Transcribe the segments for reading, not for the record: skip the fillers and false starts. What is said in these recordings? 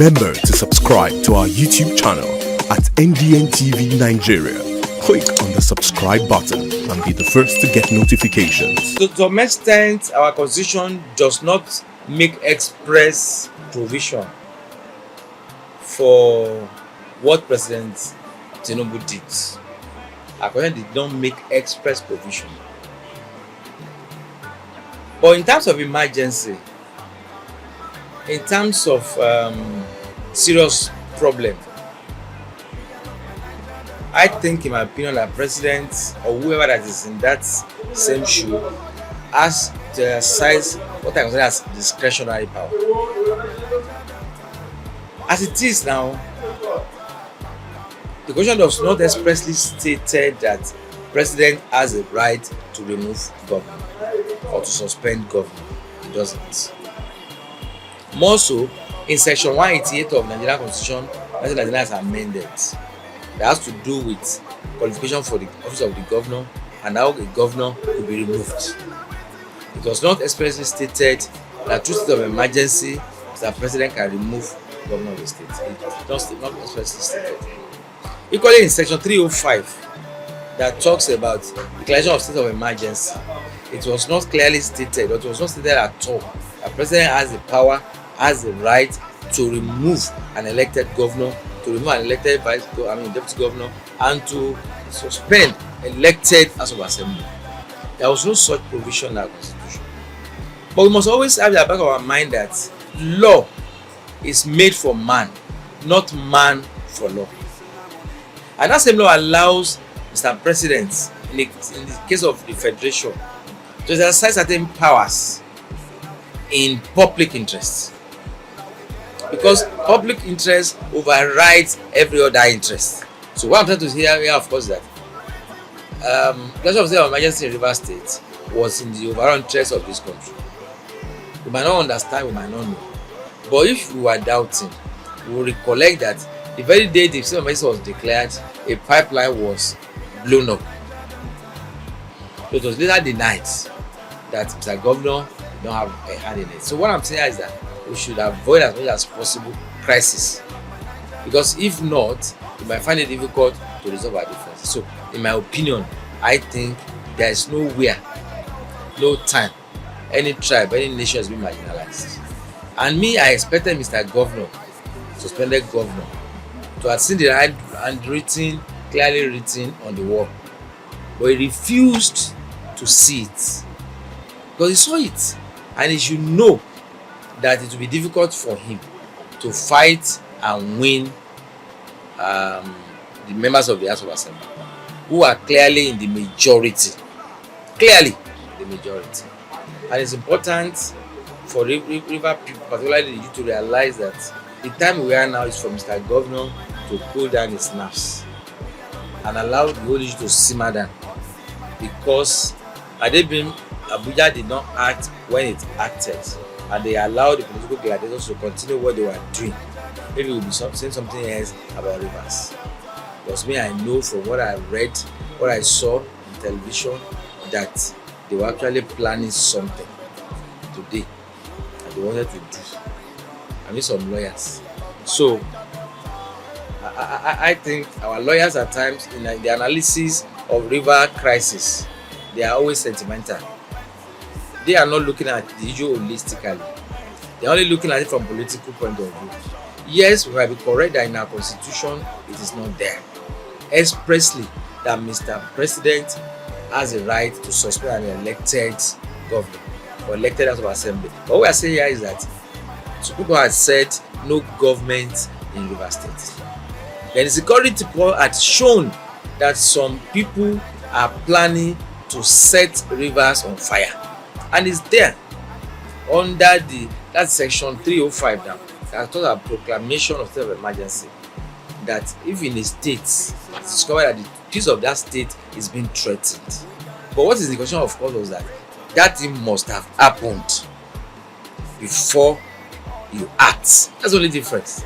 Remember to subscribe to our YouTube channel at NDN TV Nigeria. Click on the subscribe button and be the first to get notifications. To some extent, our constitution does not make express provision for what President Tinubu did. Our constitution did not make express provision. But in terms of emergency, in terms of serious problem, I think, in my opinion, that president or whoever that is in that same shoe has to exercise what I consider as discretionary power. As it is now, the constitution does not expressly stated that president has a right to remove governor or to suspend governor. It doesn't. More so, in section 188 of Nigerian Constitution, 1999 has amended. That has to do with qualification for the office of the governor and how a governor could be removed. It was not expressly stated that through state of emergency, the president can remove governor of the state. It was not expressly stated. Equally, in section 305, that talks about declaration of state of emergency, it was not clearly stated, or it was not stated at all, that president has the power, has the right to remove an elected governor, to remove an elected deputy governor, and to suspend elected House of Assembly. There was no such provision in our constitution. But we must always have at the back of our mind that law is made for man, not man for law. And that same law allows Mr. President, in the case of the Federation, to exercise certain powers in public interest. Because public interest overrides every other interest. So what I'm trying to say here, of course, that declaration of state of emergency in Rivers State was in the overall interest of this country. We might not understand, we might not know. But if we were doubting, we will recollect that the very day the state of emergency was declared, a pipeline was blown up. So it was later denied that Mr. Governor did not have a hand in it. So what I'm saying is that we should avoid as much as possible crisis, because if not, we might find it difficult to resolve our differences. So in my opinion, I think there is nowhere, no time, any tribe, any nation has been marginalized. And me, I expected Mr. Governor, suspended governor, to have seen the handwritten, clearly written on the wall, but he refused to see it, because he saw it and he should know that it will be difficult for him to fight and win the members of the House of Assembly, who are clearly in the majority. Clearly the majority. And it's important for River people, particularly the youth, to realize that the time we are now is for Mr. Governor to cool down his nerves and allow the whole issue to simmer down. Because Abuja did not act when it acted, and they allowed the political gladiators to continue what they were doing. Maybe we'll be saying something else about Rivers. Because me, I know from what I read, what I saw on television, that they were actually planning something today that they wanted to do. I mean, some lawyers. So I think our lawyers at times, in the analysis of river crisis, they are always sentimental. They are not looking at the issue holistically. They are only looking at it from a political point of view. Yes, we might be correct that in our constitution it is not there expressly that Mr. President has a right to suspend an elected governor or elected House of Assembly. But what we are saying here is that some people have said no government in Rivers State. Then the security report had shown that some people are planning to set rivers on fire, and it's there under that section 305 now. That talks about proclamation of state of emergency. That if in a state it's discovered that the peace of that state is being threatened. But what is the question, of course, was that thing must have happened before you act. That's the only difference.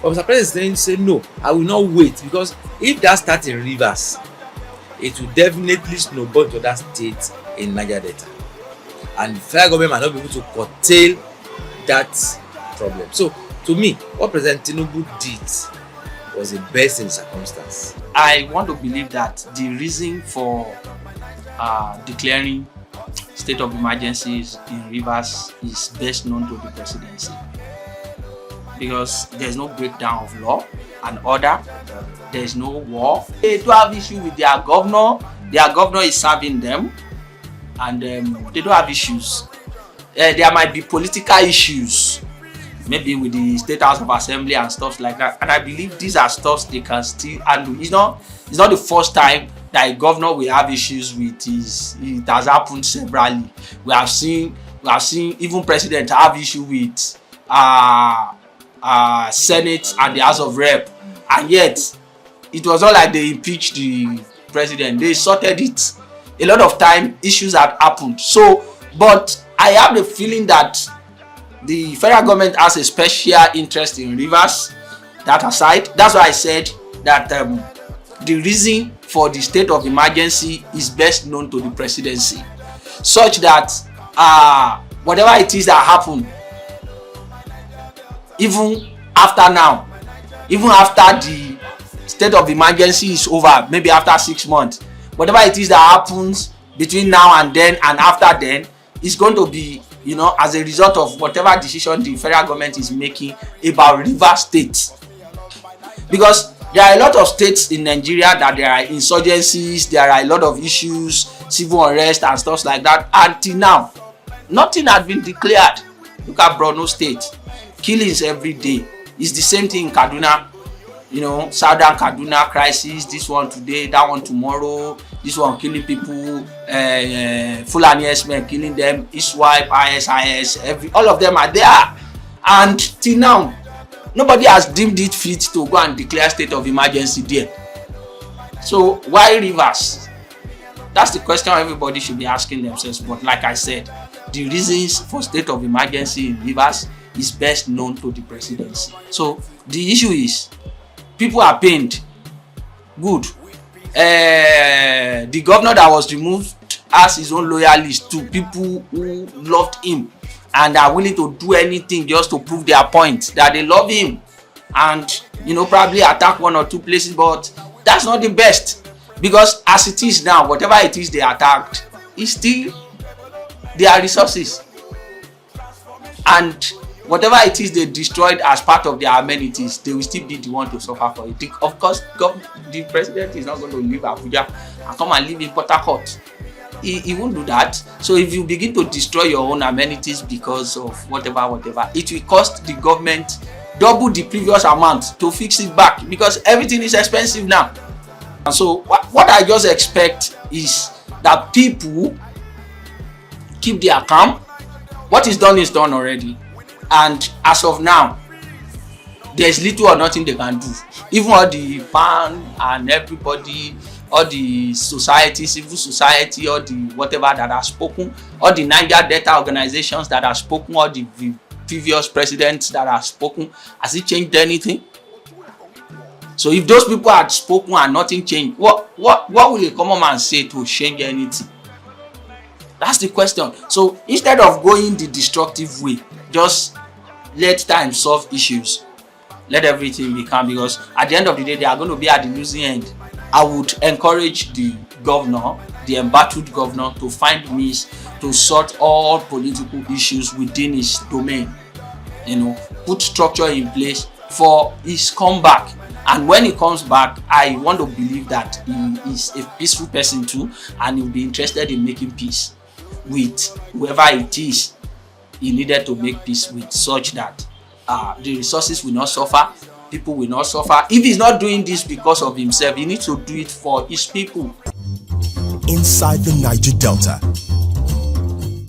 But Mr. President is saying no, I will not wait, because if that starts in Rivers, it will definitely snowball to that state in Niger Delta, and the federal government might not be able to curtail that problem. So To me, what President Tinubu did was the best in circumstance. I want to believe that the reason for declaring state of emergencies in Rivers is best known to the presidency, because there's no breakdown of law and order, there's no war. They do have issue with their governor is serving them, and they don't have issues. There might be political issues, maybe with the State House of Assembly and stuff like that, and I believe these are stuff they can still handle. It's not the first time that a governor will have issues with it has happened severally. We have seen even president have issue with Senate and the House of Rep, and yet it was not like they impeached the president. They sorted it. A lot of time issues have happened. So, but I have the feeling that the federal government has a special interest in Rivers. That aside, that's why I said that the reason for the state of emergency is best known to the presidency, such that whatever it is that happened, even after now, even after the state of emergency is over, maybe after 6 months, whatever it is that happens between now and then and after then is going to be, as a result of whatever decision the federal government is making about Rivers State. Because there are a lot of states in Nigeria that there are insurgencies, there are a lot of issues, civil unrest and stuff like that. Until now, nothing has been declared. Look at Borno State, killings every day. It's the same thing in Kaduna. Southern Kaduna crisis, this one today, that one tomorrow, this one killing people, Fulani S-men killing them, Iswipe, ISIS, all of them are there. And till now, nobody has deemed it fit to go and declare state of emergency there. So why Rivers? That's the question everybody should be asking themselves. But like I said, the reasons for state of emergency in Rivers is best known to the presidency. So the issue is, people are pained. Good. The governor that was removed has his own loyalists to people who loved him and are willing to do anything just to prove their point that they love him, and probably attack one or two places. But that's not the best, because as it is now, whatever it is they attacked is still their resources, and whatever it is they destroyed as part of their amenities, they will still be the one to suffer for it. Of course, the president is not going to leave Abuja and come and live in Port Harcourt. He won't do that. So if you begin to destroy your own amenities because of whatever, it will cost the government double the previous amount to fix it back, because everything is expensive now. And so what I just expect is that people keep their calm. What is done already. And as of now, there's little or nothing they can do. Even all the fan and everybody, all the society, civil society, all the whatever that has spoken, all the Niger Delta organizations that have spoken, all the previous presidents that have spoken, has it changed anything? So if those people had spoken and nothing changed, what will a common man say to change anything? That's the question. So instead of going the destructive way, just let time solve issues. Let everything be calm, because at the end of the day, they are going to be at the losing end. I would encourage the governor, the embattled governor, to find means to sort all political issues within his domain. Put structure in place for his comeback. And when he comes back, I want to believe that he is a peaceful person too, and he will be interested in making peace with whoever it is he needed to make peace with, such that the resources will not suffer, people will not suffer. If he's not doing this because of himself, he needs to do it for his people. Inside the Niger Delta,